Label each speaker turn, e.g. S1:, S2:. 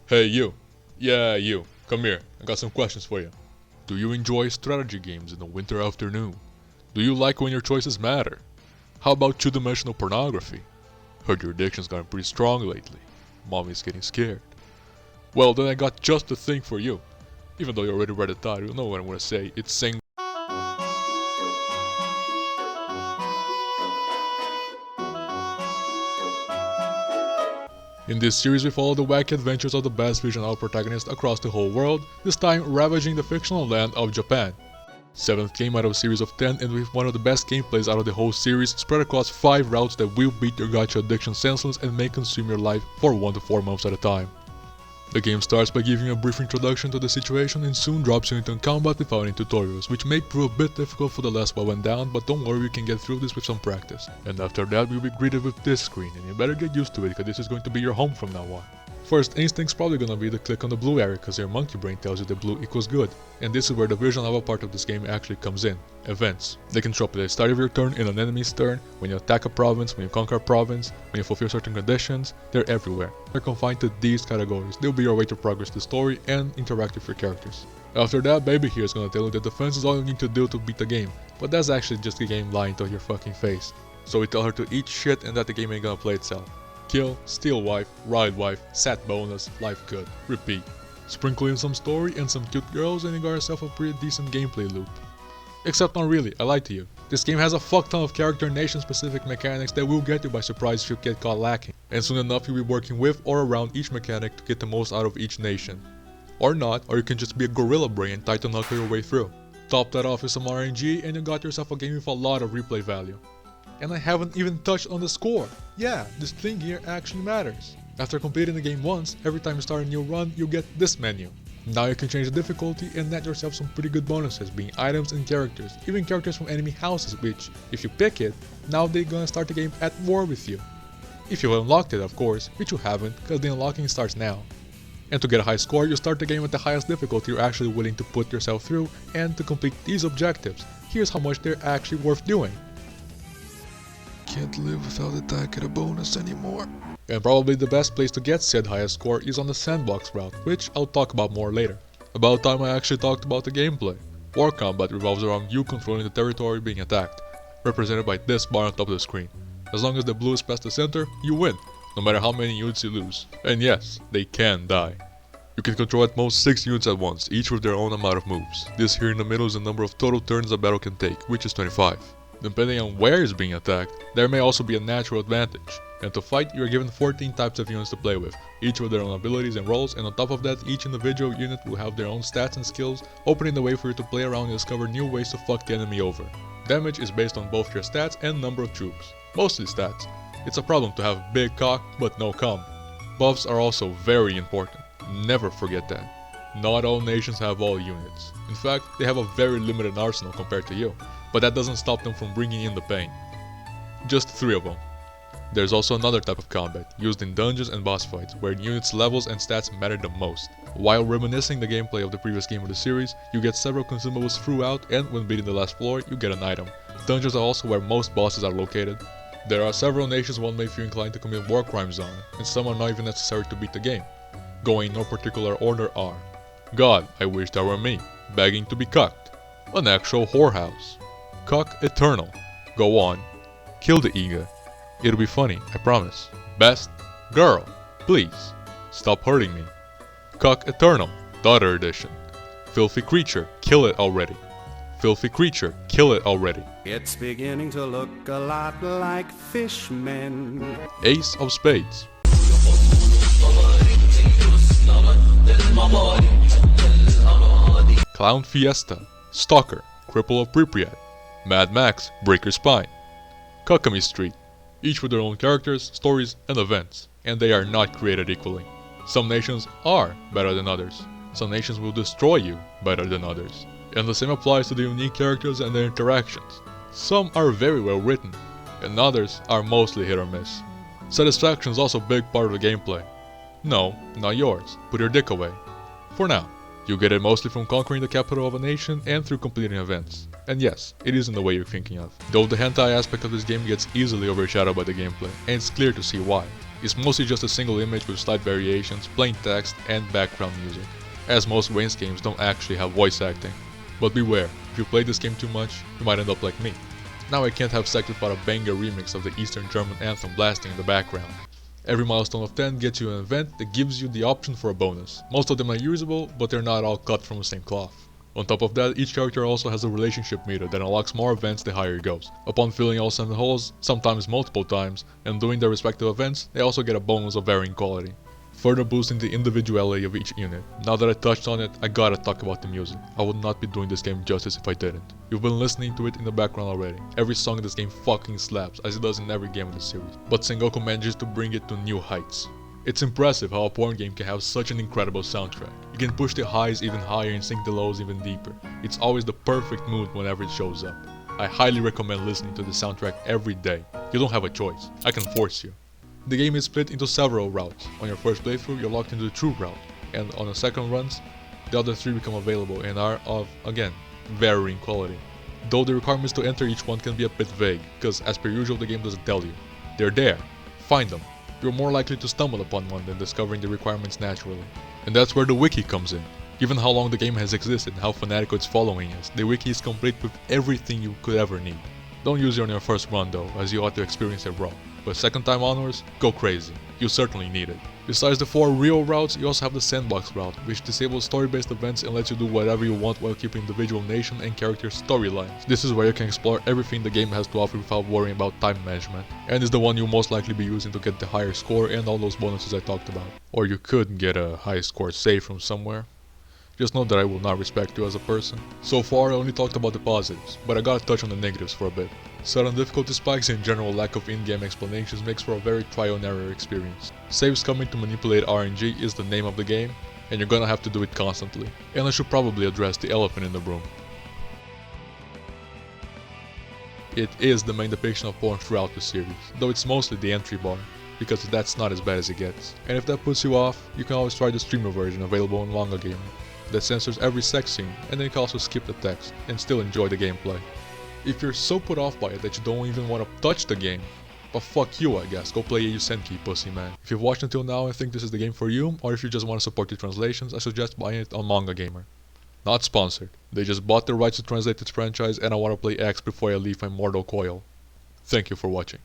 S1: Hey you. Yeah, you. Come here. I got some questions for you. Do you enjoy strategy games in the winter afternoon? Do you like when your choices matter? How about two-dimensional pornography? Heard your addiction's gotten pretty strong lately. Mommy's getting scared. Well, then I got just the thing for you. Even though you already read the title, you know what I'm gonna say. It's Sengoku. In this series we follow the wacky adventures of the best vision protagonist across the whole world, this time ravaging the fictional land of Japan. 7th game out of a series of 10 and with one of the best gameplays out of the whole series spread across 5 routes that will beat your gacha addiction senseless and may consume your life for 1 to 4 months at a time. The game starts by giving you a brief introduction to the situation and soon drops you into combat without any tutorials, which may prove a bit difficult for the less well down, but don't worry, we can get through this with some practice. And after that you'll be greeted with this screen, and you better get used to it because this is going to be your home from now on. First instinct's probably gonna be to click on the blue area because your monkey brain tells you that blue equals good. And this is where the visual novel part of this game actually comes in. Events. They can show up at the start of your turn, in an enemy's turn, when you attack a province, when you conquer a province, when you fulfill certain conditions. They're everywhere. They're confined to these categories. They'll be your way to progress the story and interact with your characters. After that, baby here is gonna tell you that defense is all you need to do to beat the game. But that's actually just the game lying to your fucking face. So we tell her to eat shit and that the game ain't gonna play itself. Kill, steal wife, ride wife, sat bonus, life good. Repeat. Sprinkle in some story and some cute girls and you got yourself a pretty decent gameplay loop. Except not really, I lied to you. This game has a fuck ton of character and nation specific mechanics that will get you by surprise if you get caught lacking. And soon enough you'll be working with or around each mechanic to get the most out of each nation. Or not, or you can just be a gorilla brain and try to knuckle your way through. Top that off with some RNG and you got yourself a game with a lot of replay value. And I haven't even touched on the score. Yeah, this thing here actually matters. After completing the game once, every time you start a new run, you get this menu. Now you can change the difficulty and net yourself some pretty good bonuses, being items and characters, even characters from enemy houses which, if you pick it, now they're gonna start the game at war with you. If you unlocked it of course, which you haven't, because the unlocking starts now. And to get a high score, you start the game at the highest difficulty you're actually willing to put yourself through, and to complete these objectives, here's how much they're actually worth doing. Can't live without a die at a bonus anymore. And probably the best place to get said highest score is on the sandbox route, which I'll talk about more later. About time I actually talked about the gameplay. War combat revolves around you controlling the territory being attacked, represented by this bar on top of the screen. As long as the blue is past the center, you win, no matter how many units you lose. And yes, they can die. You can control at most 6 units at once, each with their own amount of moves. This here in the middle is the number of total turns a battle can take, which is 25. Depending on where it's being attacked, there may also be a natural advantage. And to fight, you are given 14 types of units to play with, each with their own abilities and roles, and on top of that, each individual unit will have their own stats and skills, opening the way for you to play around and discover new ways to fuck the enemy over. Damage is based on both your stats and number of troops. Mostly stats. It's a problem to have big cock, but no cum. Buffs are also very important. Never forget that. Not all nations have all units. In fact, they have a very limited arsenal compared to you, but that doesn't stop them from bringing in the pain. Just 3 of them. There's also another type of combat, used in dungeons and boss fights, where units, levels, and stats matter the most. While reminiscing the gameplay of the previous game of the series, you get several consumables throughout, and when beating the last floor, you get an item. Dungeons are also where most bosses are located. There are several nations one may feel inclined to commit war crimes on, and some are not even necessary to beat the game. Going in no particular order are: God, I wish that were me, begging to be cucked, an actual whorehouse, Cuck Eternal, go on, kill the Iga, it'll be funny, I promise, best, girl, please, stop hurting me, Cuck Eternal, Daughter Edition, Filthy Creature, kill it already, Filthy Creature, kill it already,
S2: It's beginning to look a lot like fishmen.
S1: Ace of Spades, Clown Fiesta, Stalker, Cripple of Pripyat, Mad Max, Break Your Spine, Kakami Street, each with their own characters, stories, and events, and they are not created equally. Some nations are better than others, some nations will destroy you better than others, and the same applies to the unique characters and their interactions. Some are very well written, and others are mostly hit or miss. Satisfaction is also a big part of the gameplay. No, not yours, put your dick away. For now. You get it mostly from conquering the capital of a nation and through completing events. And yes, it isn't the way you're thinking of. Though the hentai aspect of this game gets easily overshadowed by the gameplay, and it's clear to see why. It's mostly just a single image with slight variations, plain text, and background music, as most Rance games don't actually have voice acting. But beware, if you play this game too much, you might end up like me. Now I can't have sex without a banger remix of the Eastern German anthem blasting in the background. Every milestone of 10 gets you an event that gives you the option for a bonus. Most of them are usable, but they're not all cut from the same cloth. On top of that, each character also has a relationship meter that unlocks more events the higher it goes. Upon filling all 7 holes, sometimes multiple times, and doing their respective events, they also get a bonus of varying quality, further boosting the individuality of each unit. Now that I touched on it, I gotta talk about the music. I would not be doing this game justice if I didn't. You've been listening to it in the background already. Every song in this game fucking slaps, as it does in every game in the series. But Sengoku manages to bring it to new heights. It's impressive how a porn game can have such an incredible soundtrack. You can push the highs even higher and sink the lows even deeper. It's always the perfect mood whenever it shows up. I highly recommend listening to the soundtrack every day. You don't have a choice. I can force you. The game is split into several routes. On your first playthrough, you're locked into the true route, and on the second runs, the other 3 become available and are of, again, varying quality. Though the requirements to enter each one can be a bit vague, because as per usual the game doesn't tell you. They're there. Find them. You're more likely to stumble upon one than discovering the requirements naturally. And that's where the wiki comes in. Given how long the game has existed and how fanatical its following is, the wiki is complete with everything you could ever need. Don't use it on your first run though, as you ought to experience it raw. But second time onwards, go crazy. You certainly need it. Besides the 4 real routes, you also have the sandbox route, which disables story-based events and lets you do whatever you want while keeping individual nation and character storylines. This is where you can explore everything the game has to offer without worrying about time management, and is the one you'll most likely be using to get the higher score and all those bonuses I talked about. Or you could get a high score saved from somewhere. Just know that I will not respect you as a person. So far I only talked about the positives, but I gotta touch on the negatives for a bit. Sudden difficulty spikes and general lack of in-game explanations makes for a very trial and error experience. Saves coming to manipulate RNG is the name of the game, and you're gonna have to do it constantly. And I should probably address the elephant in the room. It is the main depiction of porn throughout the series, though it's mostly the entry bar, because that's not as bad as it gets. And if that puts you off, you can always try the streamer version available on Manga Gamer, that censors every sex scene, and then you can also skip the text and still enjoy the gameplay. If you're so put off by it that you don't even want to touch the game, but fuck you I guess, go play Eiyu Senki, pussy man. If you've watched until now and think this is the game for you, or if you just want to support the translations, I suggest buying it on Manga Gamer. Not sponsored, they just bought the rights to translate this franchise and I want to play X before I leave my mortal coil. Thank you for watching.